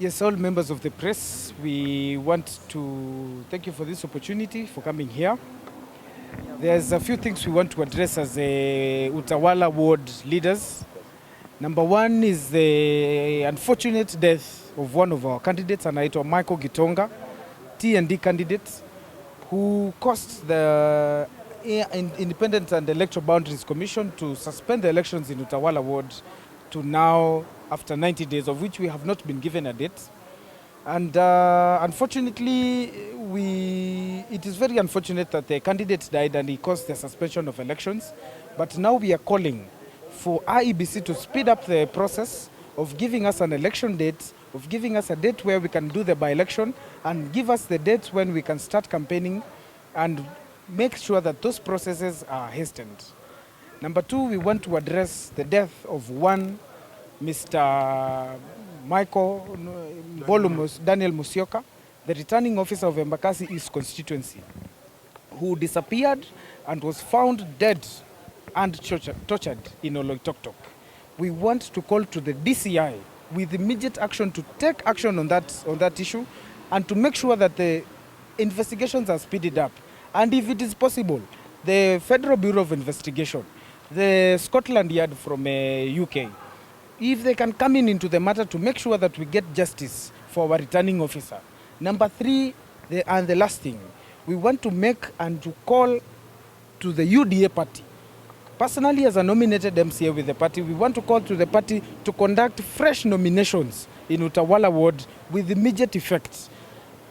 Yes, all members of the press, we want to thank you for this opportunity, for coming here. There's a few things we want to address as a Utawala ward leaders. Number one is the unfortunate death of one of our candidates, anaitwa Michael Gitonga, T&D candidate, who caused the Independent and Electoral Boundaries Commission to suspend the elections in Utawala ward to now after 90 days, of which we have not been given a date. And unfortunately, it is very unfortunate that the candidate died and he caused the suspension of elections. But now we are calling for IEBC to speed up the process of giving us an election date, of giving us a date where we can do the by-election, and give us the date when we can start campaigning and make sure that those processes are hastened. Number two, we want to address the death of one Mr. Michael Daniel Musyoka, the returning officer of Embakasi East constituency, who disappeared and was found dead and tortured in Oloitoktok. We want to call to the DCI with immediate action to take action on that issue and to make sure that the investigations are speeded up. And if it is possible, the Federal Bureau of Investigation, the Scotland Yard from UK, if they can come into the matter to make sure that we get justice for our returning officer. Number three, and the last thing, we want to make and to call to the UDA party. Personally, as a nominated MCA with the party, we want to call to the party to conduct fresh nominations in Utawala ward with immediate effect.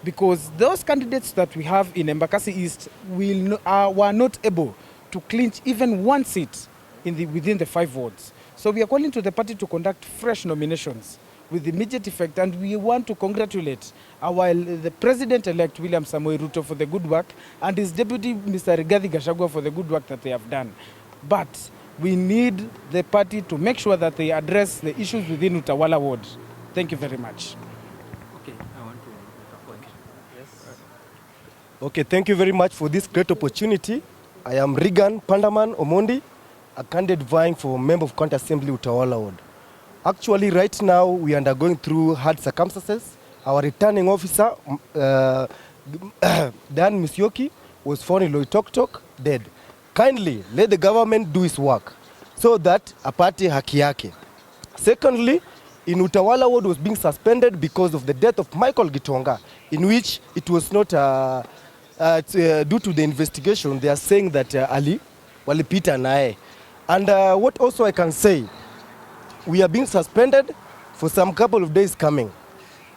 Because those candidates that we have in Embakasi East were not able to clinch even one seat within the 5 wards. So we are calling to the party to conduct fresh nominations with immediate effect, and we want to congratulate the President-elect William Samoei Ruto for the good work and his deputy Mr. Rigathi Gachagua for the good work that they have done. But we need the party to make sure that they address the issues within Utawala ward. Thank you very much. Okay, I want to make a point. Yes. Okay, thank you very much for this great opportunity. I am Regan Pandaman Omondi, a candidate vying for Member of County Assembly Utawala ward. Actually, right now, we are undergoing through hard circumstances. Our returning officer, Dan Musyoki, was found in Loitoktok, dead. Kindly, let the government do its work so that apate haki yake. Secondly, in Utawala ward was being suspended because of the death of Michael Gitonga, in which it was not due to the investigation. They are saying that Ali walipita nae. And what also I can say, we are being suspended for some couple of days coming.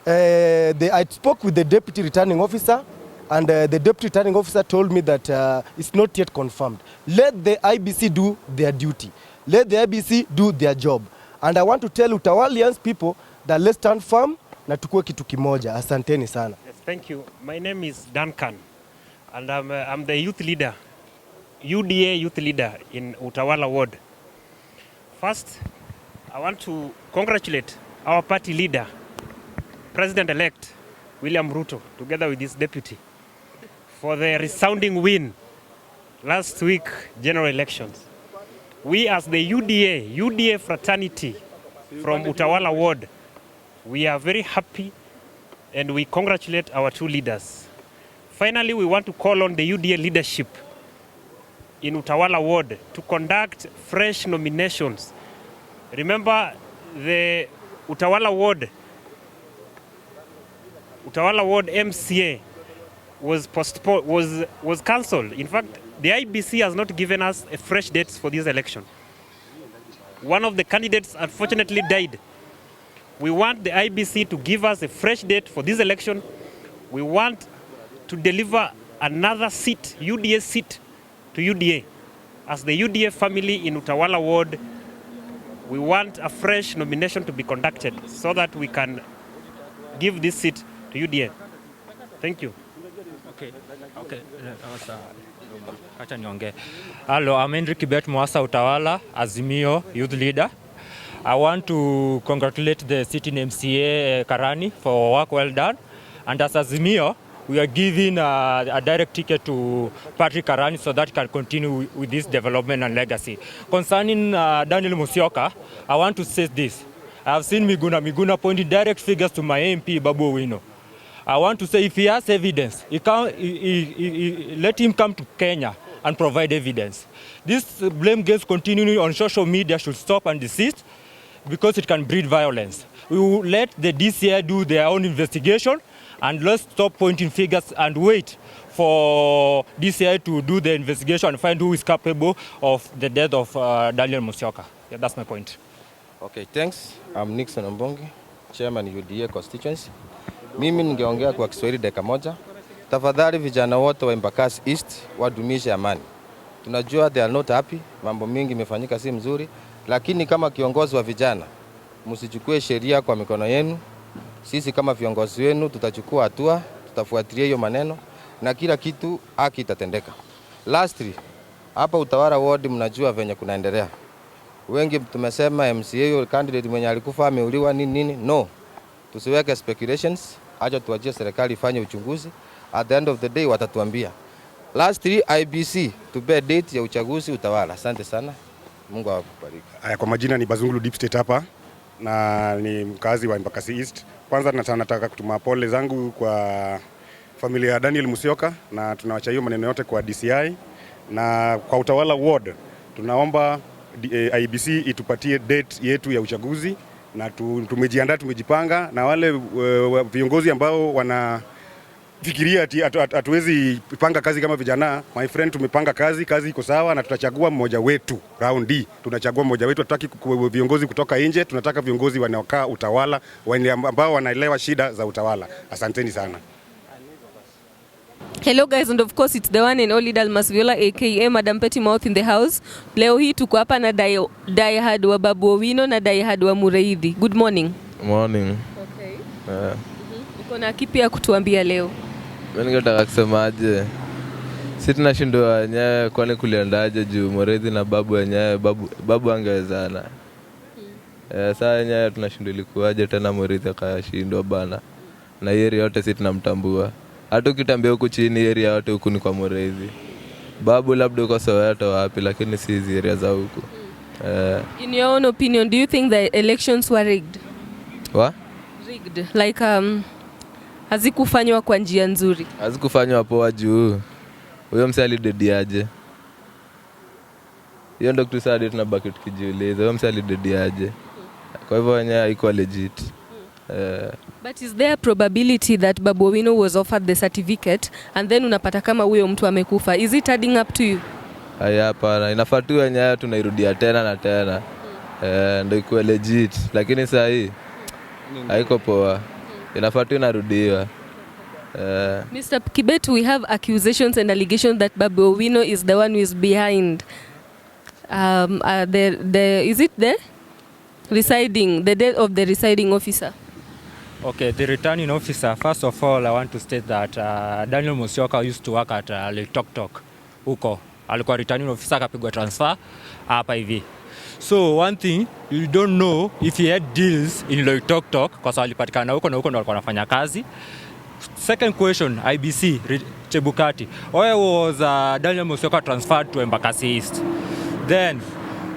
I spoke with the deputy returning officer, and the deputy returning officer told me that it's not yet confirmed. Let the IBC do their duty. Let the IBC do their job. And I want to tell Utawalians people that let's stand firm na tukue kitu kimoja. Asanteni sana. Yes, thank you. My name is Duncan, and I'm the youth leader, UDA youth leader in Utawala ward. First, I want to congratulate our party leader, President-elect William Ruto, together with his deputy, for the resounding win last week general elections. We as the UDA fraternity from Utawala ward, we are very happy and we congratulate our two leaders. Finally, we want to call on the UDA leadership in Utawala ward to conduct fresh nominations. Remember, the Utawala ward MCA was postponed, was cancelled. In fact, the IBC has not given us a fresh date for this election. One of the candidates unfortunately died. We want the IBC to give us a fresh date for this election. We want to deliver another seat, UDA seat, to UDA. As the UDA family in Utawala ward, we want a fresh nomination to be conducted so that we can give this seat to UDA. Thank you. Okay. Acha niongee. Hello, I'm Henry Kibet Mwasa Utawala, Azimio youth leader. I want to congratulate the sitting MCA Karani for work well done. And as Azimio, we are giving a direct ticket to Patrick Karani so that he can continue with this development and legacy. Concerning Daniel Musyoka, I want to say this. I have seen Miguna pointing direct figures to my MP, Babu Owino. I want to say if he has evidence, let him come to Kenya and provide evidence. This blame games continuing on social media should stop and desist because it can breed violence. We will let the DCI do their own investigation and let's stop pointing fingers and wait for DCI to do the investigation and find who is capable of the death of Daniel Musyoka. Yeah, that's my point. Okay, thanks. I'm Nixon Ambongi, Chairman UDA constituency. Mimi ningeongea kwa Kiswahili dakika moja. Tafadhali vijana wote wa Embakasi East wadumishe amani. Tunajua they are not happy, mambo mingi imefanyika si mzuri, lakini kama kiongozi wa vijana msichukue sheria kwa mikono yenu. Sisi kama viongozi wenu tutachukua hatua, tutafuatilia hiyo maneno na kila kitu haki itatendeka. Lastly, hapa Utawala ward mnajua venye kunaendelea. Wengi tumesema MCA candidate mwenye alikufa ameuliwa nini. No. Tusiweke speculations, acha tuachie serikali ifanye uchunguzi. At the end of the day watatuambia. Lastly, IBC tupe date ya uchaguzi Utawala. Asante sana. Mungu awabariki. Kwa majina ni Bazungulu Deep State hapa na ni mkazi wa Embakasi East. Kwanza nataka kutuma pole zangu kwa familia ya Daniel Musyoka na tunawacha hiyo maneno yote kwa DCI na kwa Utawala ward tunaomba IBC itupatie date yetu ya uchaguzi na tumejiandaa, tumejipanga na wale viongozi ambao wanafikiria ati hatuwezi panga kazi kama vijana. My friend, tumepanga kazi iko sawa na tutachagua mmoja wetu round hii. Tunachagua mmoja wetu, hatutaki viongozi kutoka nje, tunataka viongozi wanaokaa Utawala ambao wanaelewa shida za Utawala. Asanteni sana. Hello guys, and of course it's the one and only Dalmas Viola aka Madam Petty Mouth in the house. Leo hii tuko hapa na diehard wa Babu Owino na diehard wa Mureithi. Good morning. Morning. Okay. Uko na kipi ya kutuambia leo? Mimi ningetaka kusemaje? Sisi tunashindwa wenyewe, kwani kuliendaje juu Mureithi na Babu wenyewe Babu angewezana. Sasa wenyewe tunashindwa ilikuwaje tena Mureithi akashindwa bana. Na area yote sisi tunamtambua. Hata ukitambia huku chini area yote huku ni kwa Mureithi. Babu labda uko Soweto wapi, lakini si hizi area za huku. In your own opinion, do you think the elections were rigged? What? Rigged. Like hazikufanywa kwa njia nzuri. Hazikufanywa poa juu huyo msee alidediaje. Hiyo ndio kitu sasa tunabaki tukijiuliza, huyo msee alidediaje. Kwa hivyo wenyewe haikuwa legit. But is there a probability that Babu Owino was offered the certificate and then unapata kama huyo mtu amekufa? Is it adding up to you? Hapana, inafaa tu wenyewe tunairudia tena na tena. Ndio ikuwe legit, lakini sasa hii haiko poa. Inafaa tu inarudiwa. Mr. Kibet, we have accusations and allegations that Babu Owino is the one who is behind is it the death of the residing officer? Okay, the returning officer, first of all, I want to state that Daniel Musyoka used to work at Tok huko. Alikuwa returning officer, akapigwa transfer hapa hivi. So one thing, you don't know if he had deals in Tok kwa sababu alipatikana huko na huko ndo alikuwa anafanya kazi. Second question, IBC, Chebukati. Why was Daniel Musyoka transferred to Embakasi East? Then,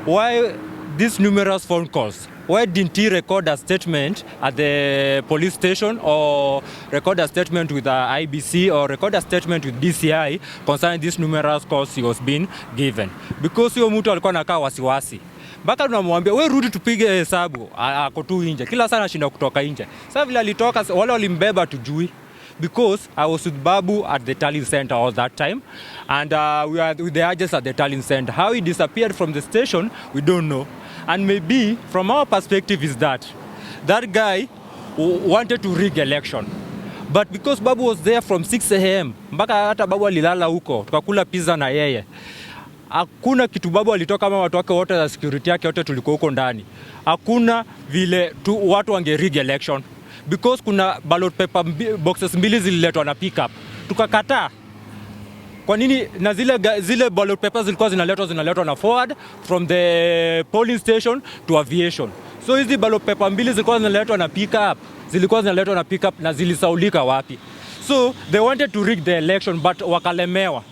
why these numerous phone calls? Why didn't he record a statement at the police station or record a statement with the IBC or record a statement with DCI concerning these numerous calls he was being given? Because huyo mtu alikuwa anakaa wasiwasi. Mpaka tunamwambia wewe rudi tupige hesabu, ako tu nje. Kila sana anashinda kutoka nje. Sasa vile alitoka wale walimbeba tujui. Because I was with Babu at the tallying center all that time and we were with the agents at the tallying center. How he disappeared from the station, we don't know. And maybe from our perspective is that guy wanted to rig election. But because Babu was there from 6 a.m. mpaka hata Babu alilala huko, tukakula pizza na yeye. Hakuna kitu Babu alitoka kama watu wake wote za security yake wote tulikuwa huko ndani. Hakuna vile watu wange rig election. Because kuna ballot paper boxes mbili zililetwa na pick up. Tukakataa. Kwa nini na zile ballot papers zilikuwa zinaletwa na forward from the polling station to aviation. So hizi ballot paper mbili zilikuwa zinaletwa na pick up na zilisaulika wapi? So they wanted to rig the election but wakalemewa.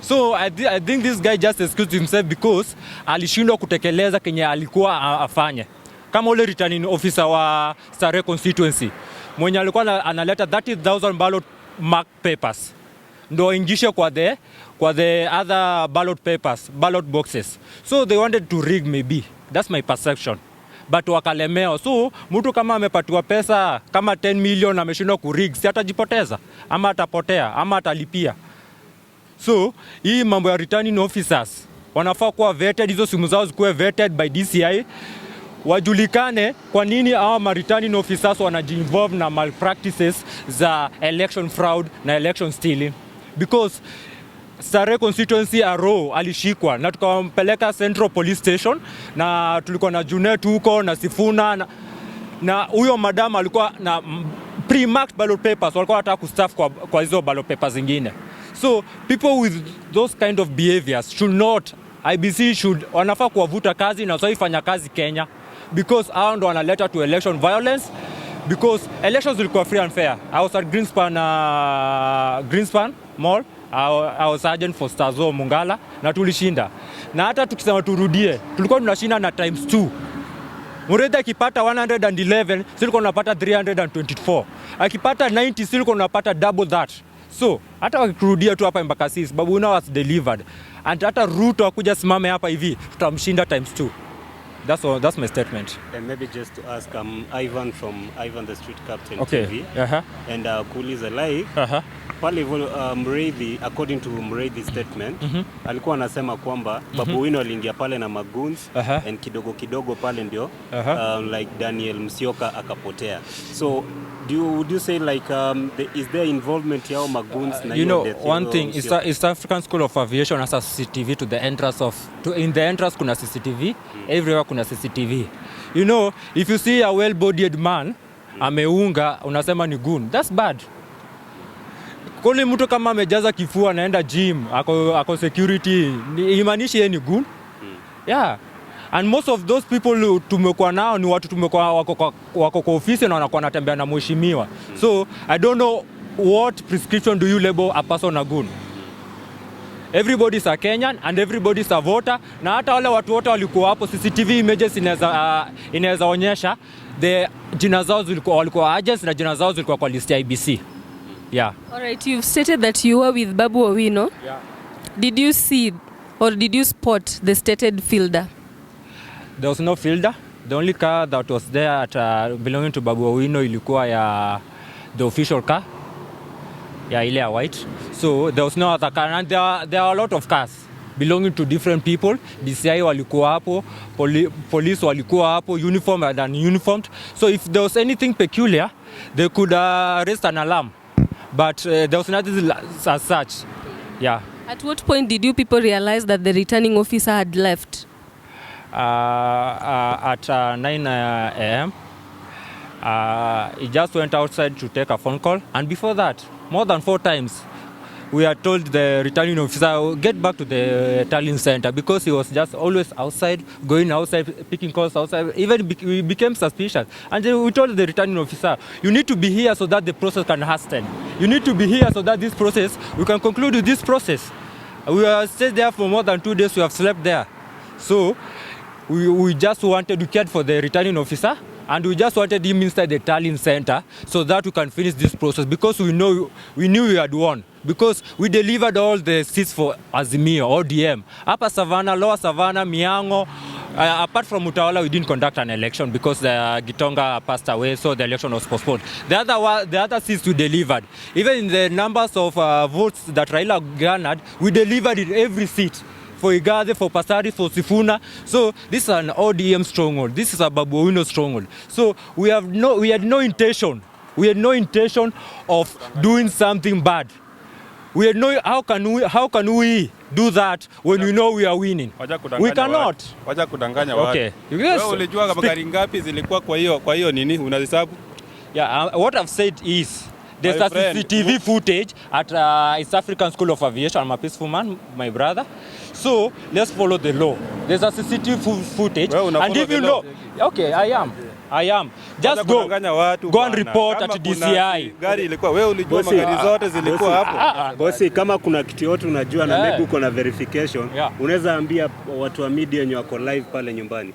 So I think this guy just excused himself because alishindwa kutekeleza kenye alikuwa afanye. kama ule returning officer wa Starehe constituency mwenye alikuwa analeta 30,000 ballot mark papers ndo ingishe kwa the other ballot boxes. So they wanted to rig maybe. That's my perception. But wakalemewa. So mtu kama amepatiwa pesa kama 10 million ameshindwa kurig, si atajipoteza ama atapotea ama atalipia. So hii mambo ya returning officers wanafaa kuwa vetted, hizo simu zao zikuwe vetted by DCI. Wajulikane kwa nini hawa returning officers wanaji-involve na malpractices za election fraud na election stealing. Because Starehe constituency Aro alishikwa na tukampeleka Central Police Station na tulikuwa na Junet huko na Sifuna na huyo madam alikuwa na pre-marked ballot papers, walikuwa wanataka kustaff kwa hizo ballot papers zingine. So people with those kind of behaviors should not, IBC should, wanafaa kuwavuta kazi na waifanya kazi Kenya, because hao ndo wanaleta to election violence, because elections zilikuwa free and fair. I was at Greenspan Mall, I was sergeant for Stazo Mungala na tulishinda. Na hata tukisema turudie, tulikuwa tunashinda na times 2. Mureithi akipata 111, silikuwa tunapata 324. Akipata 90, silikuwa tunapata double that. So, hata wakikurudia tu hapa Embakasi, Babu Owino has delivered. And hata Ruto akuja simame hapa hivi, tutamshinda times 2. That's my statement. And maybe just to ask, Ivan from Ivan the Street Captain TV. And kuuliza like, pale Mureithi, according to Mureithi's statement, alikuwa anasema kwamba Babu Owino aliingia pale na magoons and kidogo pale ndio like Daniel Musyoka akapotea. So would you say like is there involvement ya magoons na you know one thing is East African School of Aviation has a CCTV to the entrance in the entrance kuna CCTV, everywhere kuna CCTV. You know, if you see a well-bodied man ameunga unasema ni goon, that's bad. Kule mtu kama amejaza kifua anaenda gym, ako security, imanishi yeye ni goon. Yeah. And most of those people tumekuwa nao ni watu tumekuwa wako kwa ofisi na wanakuwa natembea na mheshimiwa. So I don't know what prescription do you label a person a goon. Everybody is a Kenyan and everybody is a voter, na hata wale watu wote walikuwa hapo CCTV images inaweza onyesha the jina zao walikuwa agents na jina zao zilikuwa kwa list ya IBC. Yeah. All right, you've stated that you were with Babu Owino. Yeah. Did you see or did you spot the stated fielder? There was no fielder. The only car that was there at belonging to Babu Owino ilikuwa ya the official car. Ya ile ya white. So there was no other car, and there are a lot of cars belonging to different people. DCI walikuwa hapo, police walikuwa hapo, uniformed and ununiformed. So if there was anything peculiar, they could raise an alarm. But there was nothing as such. Yeah. At what point did you people realize that the returning officer had left? At 9 a.m. He just went outside to take a phone call, and before that, more than 4 times, we are told the returning officer get back to the tallying center, because he was just always outside, going outside, picking calls outside. Even we became suspicious, and then we told the returning officer, you need to be here so that the process can hasten. You need to be here so that this process, we can conclude with this process. We have stayed there for more than 2 days. We have slept there. So we just wanted to care for the returning officer, and we just wanted him inside the tallying center so that we can finish this process, because we knew we had won, because we delivered all the seats for Azimio, ODM. Upper Savannah, Lower Savannah, Miango. Apart from Utawala, we didn't conduct an election because Gitonga passed away, so the election was postponed. The other seats we delivered. Even in the numbers of votes that Raila garnered, we delivered in every seat. For Igade, for Pasari, for Sifuna. So this is an ODM stronghold. This is a Babu Owino stronghold. So we had no intention of doing something bad. We had no, how can we do that when we know we are winning? We cannot. Wacha kudanganya watu. Okay. Wewe ulijua gari ngapi zilikuwa kwa hiyo nini unahesabu? Yeah, what I've said is there's a CCTV footage at East African School of Aviation. I'm a peaceful man, my brother. So let's follow the law. There's a CCTV footage, and if you know, okay, I am. Just go and report at DCI. Gari ilikuwa wewe ulijua magari zote zilikuwa hapo. Bosi, kama kuna kitu yote unajua na maybe uko na verification, unaweza ambia watu wa media wenye wako live pale nyumbani.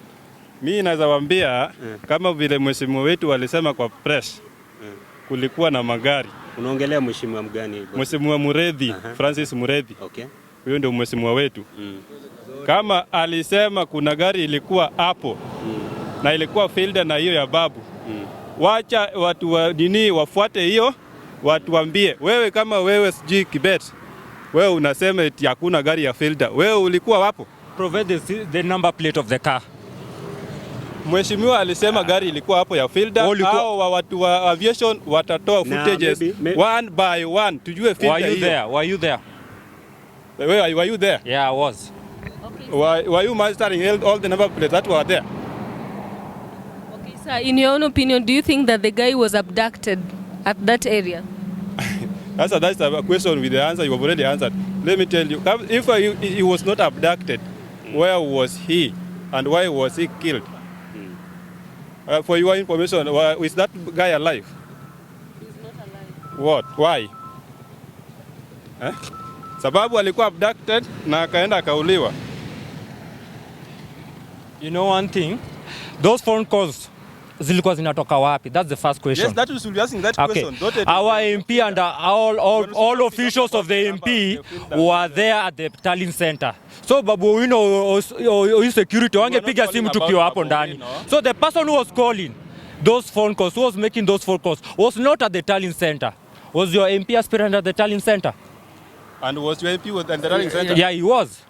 Mimi naweza waambia kama vile mheshimiwa wetu walisema kwa press. Kulikuwa na magari. Unaongelea mheshimiwa mgani? Mheshimiwa Mureithi, Francis Mureithi. Okay. Huyo ndio mheshimiwa wetu. Kama alisema kuna gari ilikuwa hapo na ilikuwa fielder na hiyo ya Babu. Wacha watu wa dini wafuate hiyo, watuambie wewe kama wewe sijui Kibet. Wewe unasema eti hakuna gari ya fielder. Wewe ulikuwa wapo? Provide the number plate of the car. Mheshimiwa alisema gari ilikuwa hapo ya fielder. Hao wa watu wa aviation watatoa footages one by one tujue fielder hiyo. Were you there? Were you there? Yeah, I was. Okay. Were you mastering all the number plates that were there? Okay, sir, in your own opinion, do you think that the guy was abducted at that area? That's a question with the answer you have already answered. Let me tell you, if he was not abducted, where was he and why was he killed? For your information, is that guy alive? He's not alive. What? Why? Sababu alikuwa abducted na akaenda akauliwa. You know one thing? Those phone calls zilikuwa zinatoka wapi? That's the first question. Yes, that we should be asking that question. Our MP and all officials of the MP were there at the tallying center. So Babu Owino security wangepiga simu tukiwa hapo ndani. So the person who was calling those phone calls, who was making those phone calls, was not at the tallying center. Was your MP aspirant at the tallying center? And was your MP at the tallying center? Yeah, he was.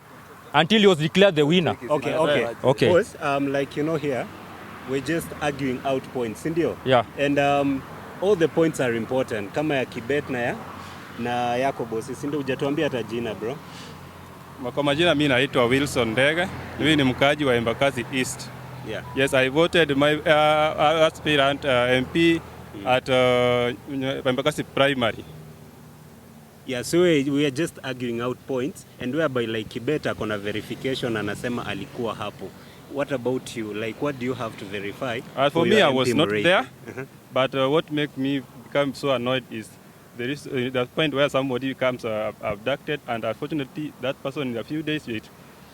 Until he was declared the winner. Okay. Boss, like here, we're just arguing out points, sindio? Yeah. And all the points are important. Kama ya Kibet na yako bosi, sindio? Hujatuambia hata jina, bro. Kwa majina mimi naitwa Wilson Ndege. Mimi ni mkaaji wa Embakasi East. Yeah. Yes, I voted my aspirant MP at Embakasi Primary. Yeah, so we are just arguing out points and whereby like Kibet akona verification anasema alikuwa hapo. What about you? Like, what do you have to verify? For me, I was not there. But what makes me become so annoyed is there is the point where somebody becomes abducted, and unfortunately, that person in a few days,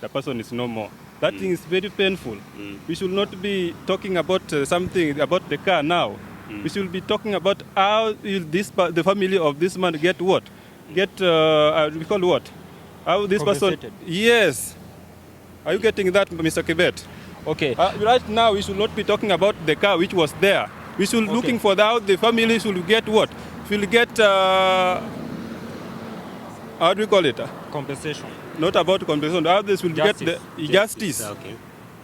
the person is no more. That thing is very painful. We should not be talking about something about the car now. We should be talking about how will the family of this man get what? Get we call what? How this person? Yes. Are you getting that, Mr. Kibet? Okay. Right now, we should not be talking about the car which was there. We should be looking for how the family should get what? Will get, how do we call it? Compensation. Not about compensation. How this will Justice. get the justice. Okay.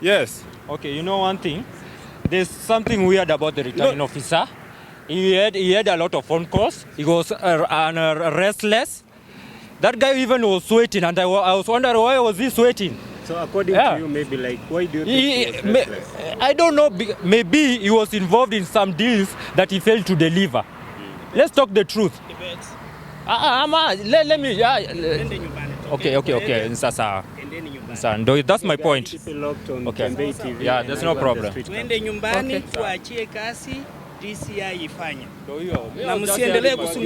Yes. Okay, you know one thing? There's something weird about the returning officer. He had a lot of phone calls. He was restless. That guy even was sweating, and I was wondering why was he sweating. So according to you, maybe like, why do you think he was restless? I don't know. Maybe he was involved in some deals that he failed to deliver. Let's talk the truth. Let me. Okay. Sasa. That's my point. Okay. Yeah, there's no problem. Tuende nyumbani, tuachie kasi DCI ifanye. Na msiendelee